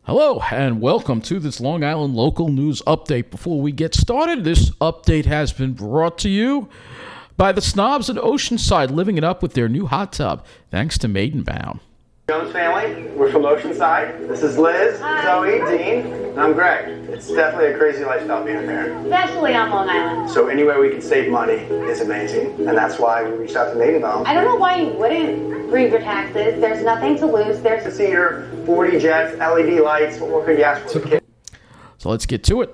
Hello and welcome to this Long Island local news update. Before we get started, this update has been brought to you by the snobs at Oceanside living it up with their new hot tub, thanks to Maidenbound. Jones family, we're from Oceanside. This is Liz, Hi. Zoe, Dean, and I'm Greg. It's definitely a crazy lifestyle being a parent. Especially on Long Island. So any way we can save money is amazing, and that's why we reached out to Maidenbound. I don't know why you wouldn't grieve your taxes. There's nothing to lose. There's Cedar, 40 jets, LED lights, what more could you ask for the kids? So let's get to it.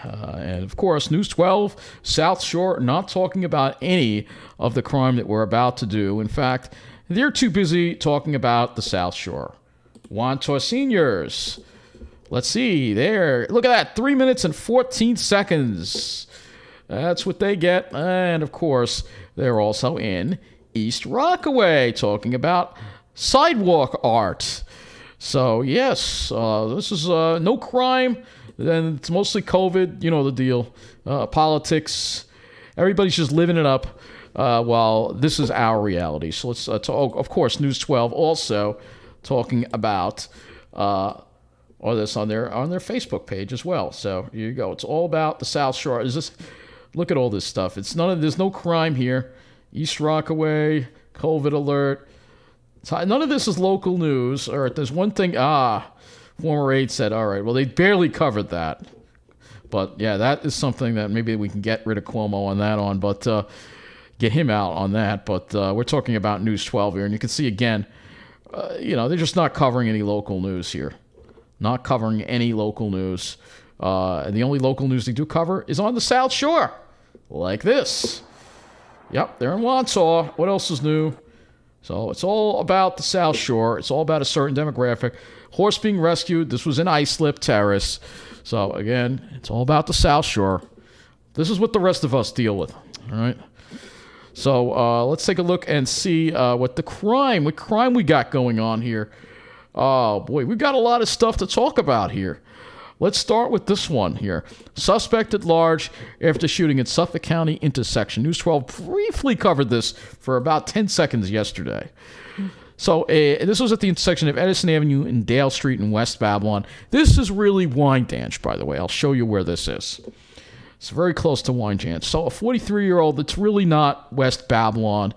And of course, News 12, South Shore, not talking about any of the crime that we're about to do. In fact, they're too busy talking about the South Shore. Wyandanch seniors. Let's see there. Look at that. 3 minutes and 14 seconds. That's what they get. And of course, they're also in East Rockaway talking about sidewalk art. So yes, this is no crime. Then it's mostly COVID. You know the deal. Politics. Everybody's just living it up. While this is our reality. So let's talk, of course, News 12 also talking about all this on their Facebook page as well. So here you go. It's all about the South Shore. Look at all this stuff. There's no crime here. East Rockaway, COVID alert. None of this is local news. All right, there's one thing. Former aide said, all right, well, they barely covered that. But yeah, that is something that maybe we can get rid of Cuomo on that on. But get him out on that, but we're talking about News 12 here, and you can see again, they're just not covering any local news here. Not covering any local news. And the only local news they do cover is on the South Shore, like this. Yep, they're in Wansaw. What else is new? So it's all about the South Shore. It's all about a certain demographic. Horse being rescued. This was in Islip Terrace. So again, it's all about the South Shore. This is what the rest of us deal with, all right? So let's take a look and see what crime we got going on here. Oh, boy, we've got a lot of stuff to talk about here. Let's start with this one here. Suspect at large after shooting at Suffolk County intersection. News 12 briefly covered this for about 10 seconds yesterday. So this was at the intersection of Edison Avenue and Dale Street in West Babylon. This is really Wyandanch, by the way. I'll show you where this is. It's very close to Wyandanch. So a 43-year-old, it's really not West Babylon.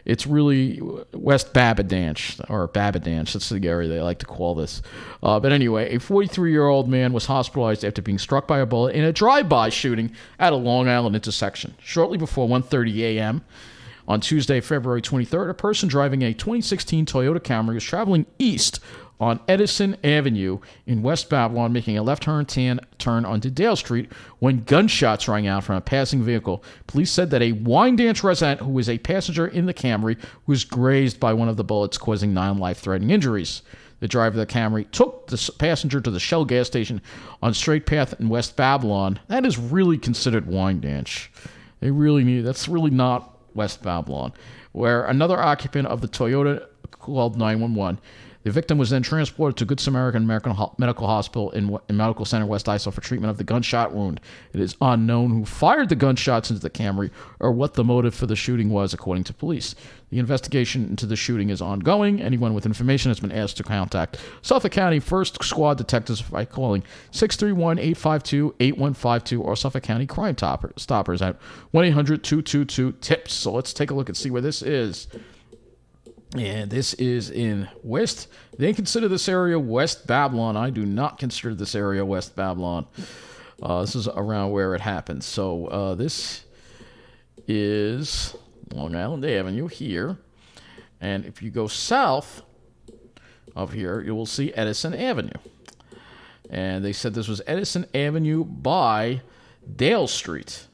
It's really West Wyandanch, or Wyandanch. That's the area they like to call this. But anyway, a 43-year-old man was hospitalized after being struck by a bullet in a drive-by shooting at a Long Island intersection. Shortly before 1:30 a.m. on Tuesday, February 23rd, a person driving a 2016 Toyota Camry was traveling east on Edison Avenue in West Babylon, making a left-hand turn onto Dale Street when gunshots rang out from a passing vehicle. Police said that a Wyandanch resident who was a passenger in the Camry was grazed by one of the bullets, causing 9 life-threatening injuries. The driver of the Camry took the passenger to the Shell gas station on Straight Path in West Babylon. That is really considered Wyandanch. That's really not West Babylon, where another occupant of the Toyota called 911. The victim was then transported to Good Samaritan Medical Hospital in Medical Center West Islip for treatment of the gunshot wound. It is unknown who fired the gunshots into the Camry or what the motive for the shooting was, according to police. The investigation into the shooting is ongoing. Anyone with information has been asked to contact Suffolk County First Squad detectives by calling 631-852-8152 or Suffolk County Crime Stoppers at 1-800-222-TIPS. So let's take a look and see where this is. And this is in West. They consider this area West Babylon. I do not consider this area West Babylon. This is around where it happened. So this is Long Island Avenue here. And if you go south of here, you will see Edison Avenue. And they said this was Edison Avenue by Dale Street.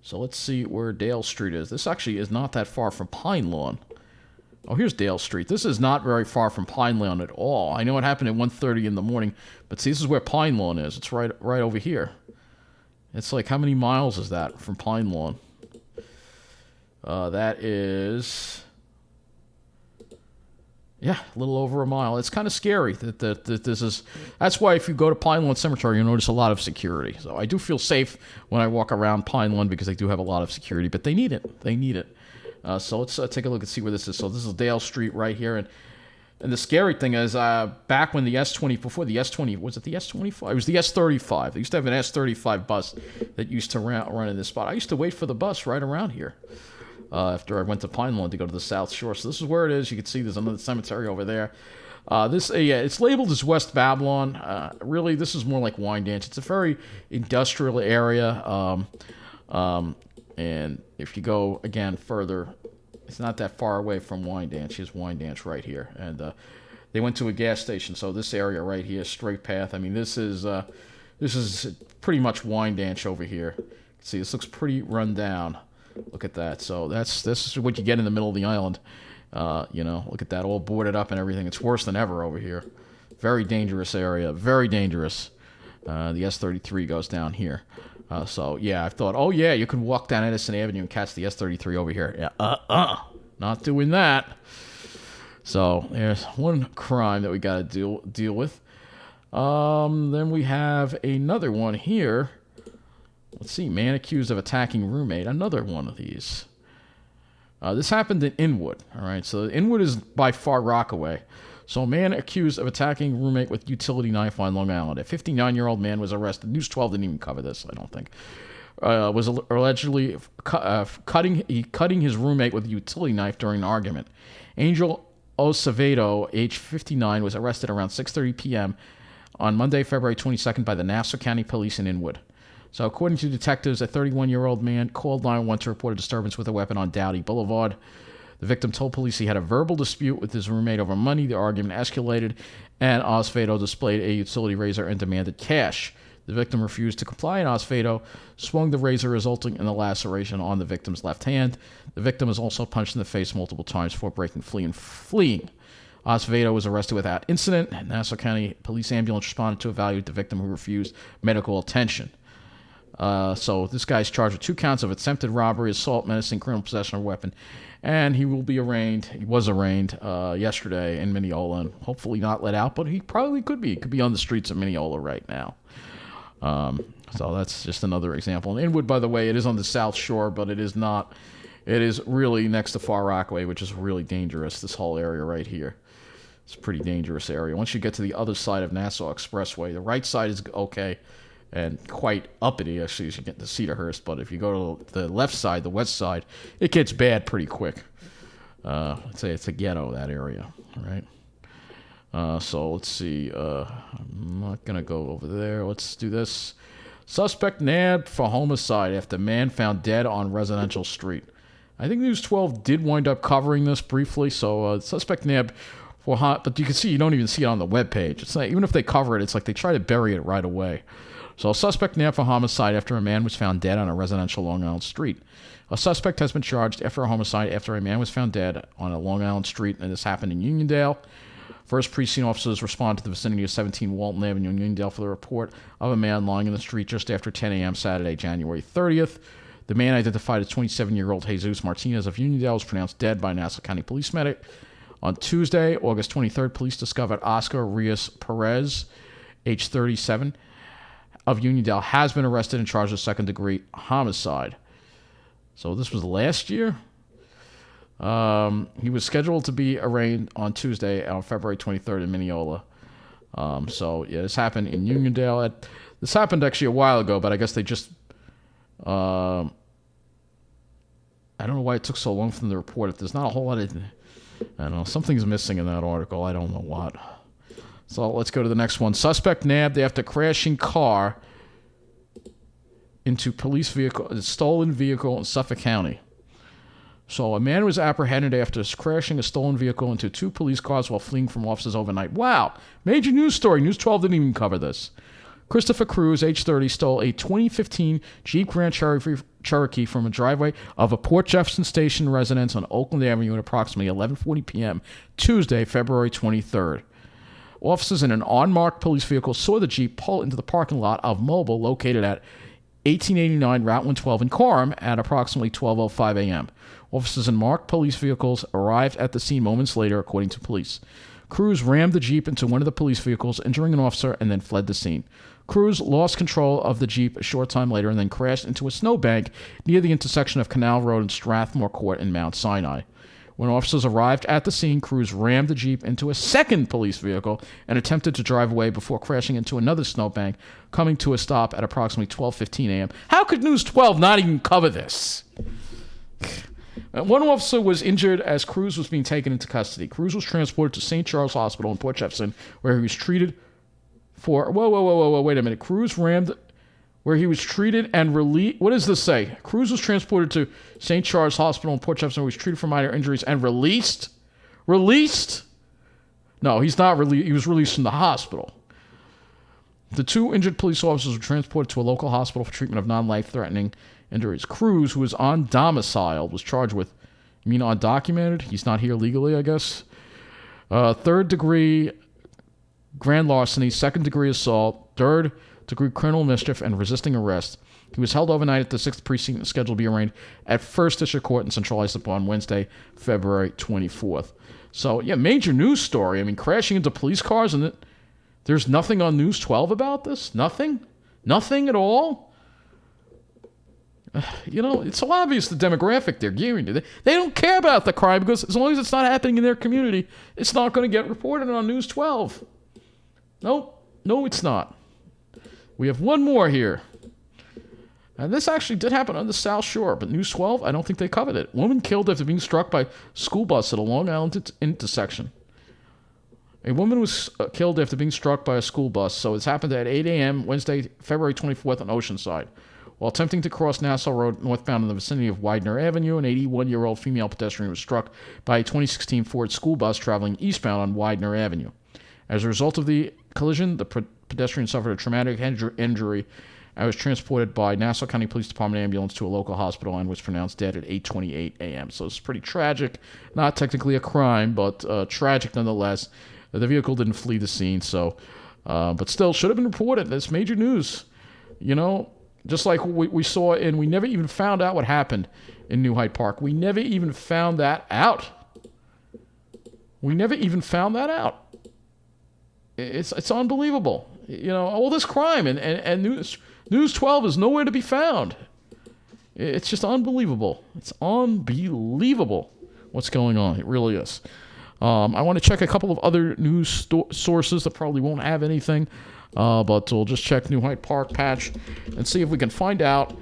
So let's see where Dale Street is. This actually is not that far from Pine Lawn. Oh, here's Dale Street. This is not very far from Pine Lawn at all. I know it happened at 1:30 in the morning, but see, this is where Pine Lawn is. It's right over here. It's like, how many miles is that from Pine Lawn? That is, a little over a mile. It's kind of scary that this is. That's why if you go to Pine Lawn Cemetery, you'll notice a lot of security. So I do feel safe when I walk around Pine Lawn because they do have a lot of security, but they need it. So let's take a look and see where this is. So this is Dale Street right here, and And the scary thing is, back when the S20, before the S20, was it the S25? It was the S35. They used to have an S35 bus that used to run in this spot. I used to wait for the bus right around here after I went to Pinelawn to go to the South Shore. So this is where it is. You can see there's another cemetery over there. It's labeled as West Babylon. Really, this is more like Wyandanch. It's a very industrial area. And if you go, again, further, it's not that far away from Wyandanch. Here's Wyandanch right here. And they went to a gas station. So this area right here, straight path. I mean, this is pretty much Wyandanch over here. See, this looks pretty run down. Look at that. So this is what you get in the middle of the island. Look at that, all boarded up and everything. It's worse than ever over here. Very dangerous area. Very dangerous. The S33 goes down here. I thought, you can walk down Edison Avenue and catch the S33 over here. Yeah, not doing that. So there's one crime that we got to deal with. Then we have another one here. Let's see, man accused of attacking roommate. Another one of these. This happened in Inwood. All right, so Inwood is by far Rockaway. So a man accused of attacking roommate with utility knife on Long Island. A 59-year-old man was arrested. News 12 didn't even cover this, I don't think. Was allegedly cutting his roommate with a utility knife during an argument. Angel Acevedo, age 59, was arrested around 6:30 p.m. on Monday, February 22nd by the Nassau County Police in Inwood. So according to detectives, a 31-year-old man called 911 to report a disturbance with a weapon on Dowdy Boulevard. The victim told police he had a verbal dispute with his roommate over money. The argument escalated, and Acevedo displayed a utility razor and demanded cash. The victim refused to comply, and Acevedo swung the razor, resulting in a laceration on the victim's left hand. The victim was also punched in the face multiple times before breaking free and fleeing. Acevedo was arrested without incident. Nassau County Police ambulance responded to evaluate the victim, who refused medical attention. So this guy's charged with 2 counts of attempted robbery, assault, menacing, criminal possession of a weapon, and he will be arraigned. He was arraigned yesterday in Mineola, and hopefully not let out, but he probably could be. He could be on the streets of Mineola right now. So that's just another example. And Inwood, by the way, it is on the South Shore, but it is not. It is really next to Far Rockaway, which is really dangerous, this whole area right here. It's a pretty dangerous area. Once you get to the other side of Nassau Expressway, the right side is okay and quite uppity, actually, as you get to Cedarhurst. But if you go to the left side, the west side, it gets bad pretty quick. I'd say it's a ghetto, that area, all right? So let's see. I'm not going to go over there. Let's do this. Suspect nabbed for homicide after man found dead on residential street. I think News 12 did wind up covering this briefly. So suspect nabbed for but you can see, you don't even see it on the webpage. It's like, even if they cover it, it's like they try to bury it right away. So a suspect nabbed for homicide after a man was found dead on a residential Long Island street. A suspect has been charged after a homicide after a man was found dead on a Long Island street, and this happened in Uniondale. First precinct officers responded to the vicinity of 17 Walton Avenue in Uniondale for the report of a man lying in the street just after 10 a.m. Saturday, January 30th. The man, identified as 27-year-old Jesus Martinez of Uniondale, was pronounced dead by Nassau County Police medic. On Tuesday, August 23rd, police discovered Oscar Rios Perez, age 37, of Uniondale, has been arrested and charged with second-degree homicide. So this was last year. He was scheduled to be arraigned on Tuesday, on February 23rd in Mineola. This happened in Uniondale. This happened actually a while ago, but I guess they just... I don't know why it took so long for them to report it. There's not a whole lot of... I don't know. Something's missing in that article. I don't know what. So let's go to the next one. Suspect nabbed after crashing car into police vehicle, a stolen vehicle in Suffolk County. So a man was apprehended after crashing a stolen vehicle into 2 police cars while fleeing from officers overnight. Wow. Major news story. News 12 didn't even cover this. Christopher Cruz, age 30, stole a 2015 Jeep Grand Cherokee from a driveway of a Port Jefferson Station residence on Oakland Avenue at approximately 11:40 p.m. Tuesday, February 23rd. Officers in an unmarked police vehicle saw the Jeep pull into the parking lot of Mobile, located at 1889 Route 112 in Coram, at approximately 12:05 a.m. Officers in marked police vehicles arrived at the scene moments later, according to police. Cruz rammed the Jeep into one of the police vehicles, injuring an officer, and then fled the scene. Cruz lost control of the Jeep a short time later and then crashed into a snowbank near the intersection of Canal Road and Strathmore Court in Mount Sinai. When officers arrived at the scene, crews rammed the Jeep into a second police vehicle and attempted to drive away before crashing into another snowbank, coming to a stop at approximately 12:15 a.m. How could News 12 not even cover this? One officer was injured as Cruz was being taken into custody. Cruz was transported to St. Charles Hospital in Port Jefferson, where he was treated for... Whoa, wait a minute. Cruz rammed... Where he was treated and released... What does this say? Cruz was transported to St. Charles Hospital in Port Jefferson, where he was treated for minor injuries and released? Released? No, he's not released. He was released from the hospital. The two injured police officers were transported to a local hospital for treatment of non-life-threatening injuries. Cruz, who was undomiciled, was charged with... You mean undocumented? He's not here legally, I guess. Third-degree grand larceny, second-degree assault, third-degree criminal mischief, and resisting arrest. He was held overnight at the 6th Precinct and scheduled to be arraigned at 1st District Court in Central Islip on Wednesday, February 24th. So, yeah, major news story. I mean, crashing into police cars, and there's nothing on News 12 about this? Nothing? Nothing at all? You know, it's so obvious the demographic they're gearing to. They don't care about the crime because as long as it's not happening in their community, it's not going to get reported on News 12. Nope. No, it's not. We have one more here. And this actually did happen on the South Shore, but News 12, I don't think they covered it. Woman killed after being struck by school bus at a Long Island intersection. A woman was killed after being struck by a school bus, so it's happened at 8 a.m. Wednesday, February 24th on Oceanside. While attempting to cross Nassau Road northbound in the vicinity of Widener Avenue, an 81-year-old female pedestrian was struck by a 2016 Ford school bus traveling eastbound on Widener Avenue. As a result of the collision, the pedestrian suffered a traumatic injury and was transported by Nassau County Police Department ambulance to a local hospital and was pronounced dead at 8:28 a.m. So it's pretty tragic. Not technically a crime, but tragic nonetheless. The vehicle didn't flee the scene, so but still should have been reported. That's major news. You know, just like we saw we never even found out what happened in New Hyde Park. We never even found that out. It's unbelievable. You know, all this crime and News 12 is nowhere to be found. It's just unbelievable. It's unbelievable what's going on. It really is. I want to check a couple of other news sources that probably won't have anything, but we'll just check New Hyde Park patch and see if we can find out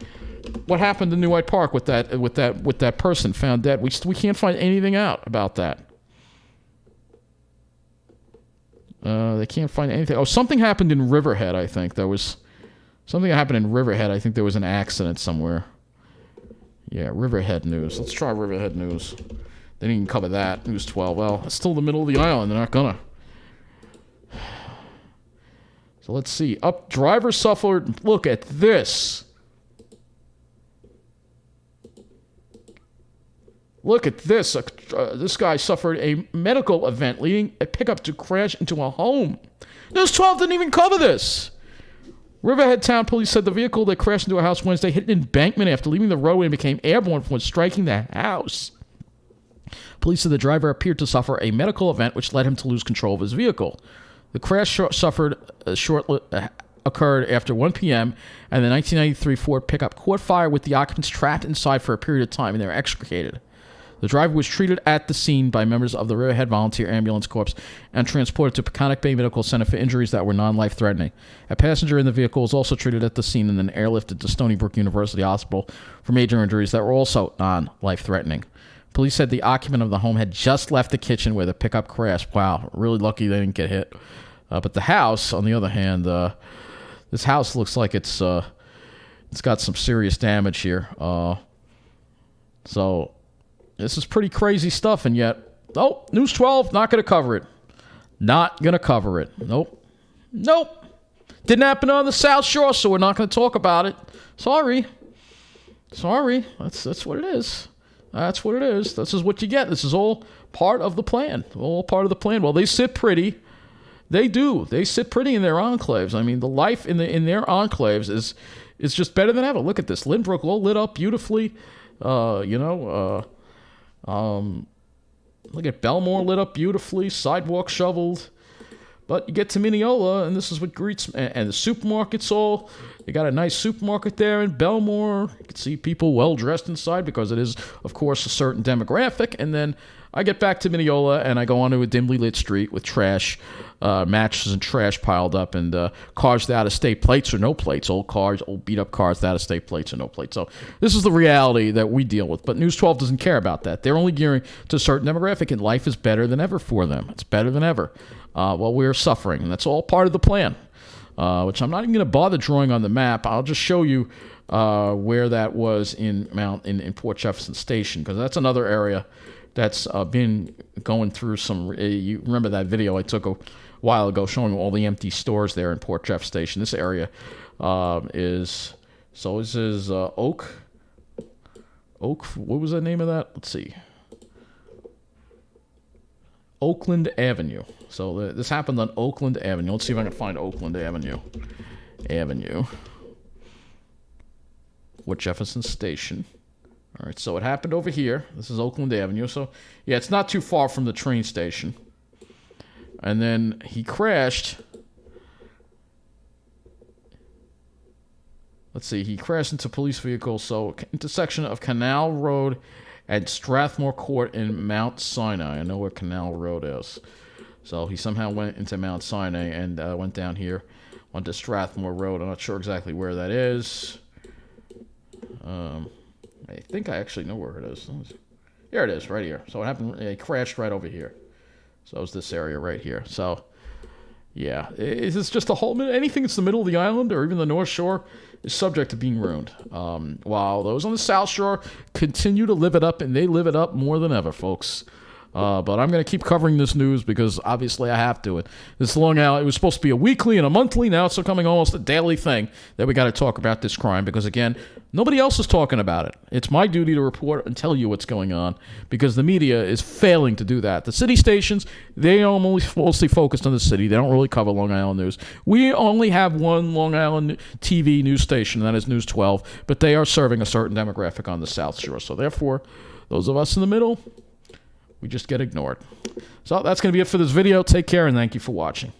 what happened in New Hyde Park with that person found dead. We can't find anything out about that. They can't find anything. Oh, something happened in Riverhead, I think. There was something that happened in Riverhead. I think there was an accident somewhere. Yeah, Riverhead news. Let's try Riverhead news. They didn't even cover that. News 12. Well, it's still in the middle of the island. They're not gonna. So let's see. Driver suffered. Look at this. Look at this. This guy suffered a medical event leading a pickup to crash into a home. News 12 didn't even cover this. Riverhead Town Police said the vehicle that crashed into a house Wednesday hit an embankment after leaving the roadway and became airborne when striking the house. Police said the driver appeared to suffer a medical event which led him to lose control of his vehicle. The crash occurred after 1 p.m. and the 1993 Ford pickup caught fire with the occupants trapped inside for a period of time and they were extricated. The driver was treated at the scene by members of the Riverhead Volunteer Ambulance Corps and transported to Peconic Bay Medical Center for injuries that were non-life-threatening. A passenger in the vehicle was also treated at the scene and then airlifted to Stony Brook University Hospital for major injuries that were also non-life-threatening. Police said the occupant of the home had just left the kitchen where the pickup crashed. Wow, really lucky they didn't get hit. But the house, on the other hand, this house looks like it's got some serious damage here. So this is pretty crazy stuff, and yet, News 12, not going to cover it. Not going to cover it. Nope. Didn't happen on the South Shore, so we're not going to talk about it. Sorry. That's what it is. That's what it is. This is what you get. This is all part of the plan. All part of the plan. Well, they sit pretty. They do. They sit pretty in their enclaves. I mean, the life in their enclaves is just better than ever. Look at this. Lynbrook all lit up beautifully. Look at Belmore lit up beautifully. Sidewalk shoveled. But you get to Mineola, and this is what greets... And the supermarket's all... They got a nice supermarket there in Belmore. You can see people well-dressed inside because it is, of course, a certain demographic. And then I get back to Mineola, and I go onto a dimly lit street with trash, matches and trash piled up, and cars without estate plates or no plates. Old cars, old beat-up cars without estate plates or no plates. So this is the reality that we deal with. But News 12 doesn't care about that. They're only gearing to a certain demographic, and life is better than ever for them. It's better than ever. While we're suffering, and that's all part of the plan, which I'm not even going to bother drawing on the map. I'll just show you where that was in Port Jefferson Station, because that's another area that's been going through some. You remember that video I took a while ago showing all the empty stores there in Port Jeff Station. This area is Oak. What was the name of that? Let's see. Oakland Avenue. So this happened on Oakland Avenue. Let's see if I can find Oakland Avenue. Port Jefferson Station. All right, so it happened over here. This is Oakland Avenue. So, yeah, it's not too far from the train station. And then he crashed. Let's see. He crashed into a police vehicle. So, intersection of Canal Road and Strathmore Court in Mount Sinai. I know where Canal Road is. So, he somehow went into Mount Sinai and went down here onto Strathmore Road. I'm not sure exactly where that is. I think I actually know where it is. Here it is, right here. So it happened. It crashed right over here. So it was this area right here. So, yeah, is this just a whole? Anything that's the middle of the island or even the North Shore is subject to being ruined. While those on the South Shore continue to live it up, and they live it up more than ever, folks. But I'm going to keep covering this news because obviously I have to. This Long Island, it was supposed to be a weekly and a monthly. Now it's becoming almost a daily thing that we got to talk about this crime because, again, nobody else is talking about it. It's my duty to report and tell you what's going on because the media is failing to do that. The city stations, they are mostly focused on the city. They don't really cover Long Island news. We only have one Long Island TV news station, and that is News 12, but they are serving a certain demographic on the South Shore. So therefore, those of us in the middle, we just get ignored. So that's going to be it for this video. Take care, and thank you for watching.